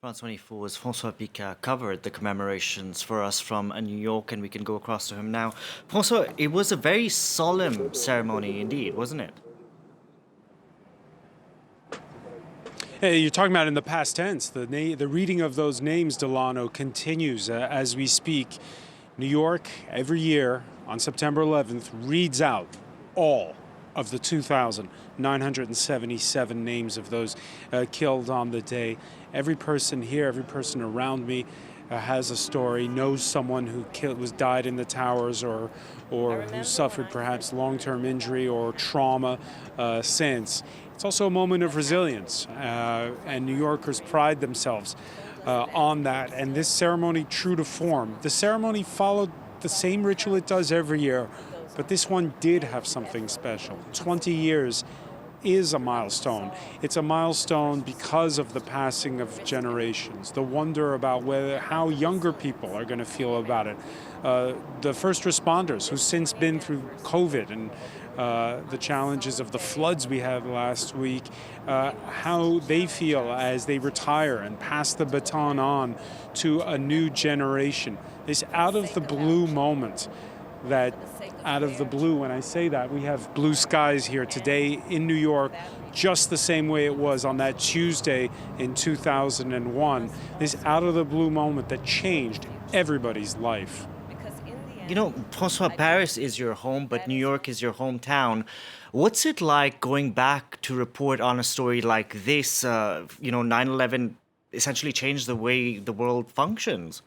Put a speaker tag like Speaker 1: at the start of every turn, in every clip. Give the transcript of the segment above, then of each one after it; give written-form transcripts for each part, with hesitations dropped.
Speaker 1: France 24's François Picard covered the commemorations for us from New York, and we can go across to him now. François, it was a very solemn ceremony indeed, wasn't it?
Speaker 2: Hey, you're talking about in the past tense. The reading of those names, Delano, continues as we speak. New York, every year on September 11th, reads out all of the 2,977 names of those killed on the day. Every person here, every person around me has a story, knows someone who died in the towers or who suffered perhaps long-term injury or trauma since. It's also a moment of resilience, and New Yorkers pride themselves on that. And this ceremony, true to form, the ceremony followed the same ritual it does every year, but this one did have something special. 20 years is a milestone. It's a milestone because of the passing of generations, the wonder about how younger people are going to feel about it. The first responders who've since been through COVID and the challenges of the floods we had last week, how they feel as they retire and pass the baton on to a new generation. This out of the blue moment that out of the blue, when I say that, we have blue skies here today in New York, just the same way it was on that Tuesday in 2001. This out of the blue moment that changed everybody's life.
Speaker 1: You know, François, Paris is your home, but New York is your hometown. What's it like going back to report on a story like this? 9/11 essentially changed the way the world functions.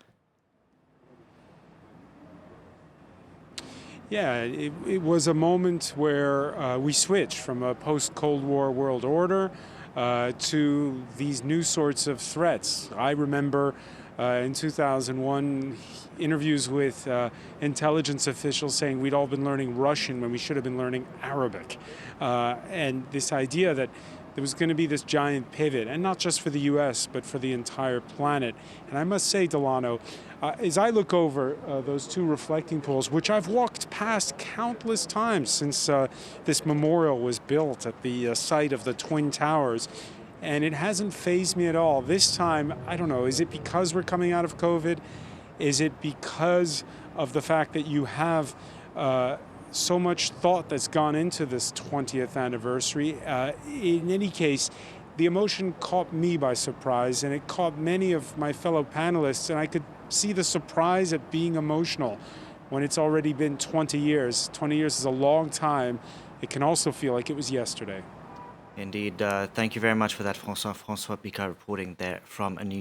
Speaker 2: Yeah, it was a moment where we switched from a post-Cold War world order to these new sorts of threats. I remember in 2001 interviews with intelligence officials saying we'd all been learning Russian when we should have been learning Arabic. And this idea that there was going to be this giant pivot, and not just for the U.S., but for the entire planet. And I must say, Delano, as I look over those two reflecting pools, which I've walked past countless times since this memorial was built at the site of the Twin Towers, and it hasn't fazed me at all. This time, I don't know, is it because we're coming out of COVID? Is it because of the fact that you have so much thought that's gone into this 20th anniversary? In any case, the emotion caught me by surprise, and it caught many of my fellow panelists, and I could see the surprise at being emotional when it's already been 20 years. 20 years is a long time. It can also feel like it was yesterday.
Speaker 1: Indeed. Thank you very much for that, François. François Picard reporting there from New York.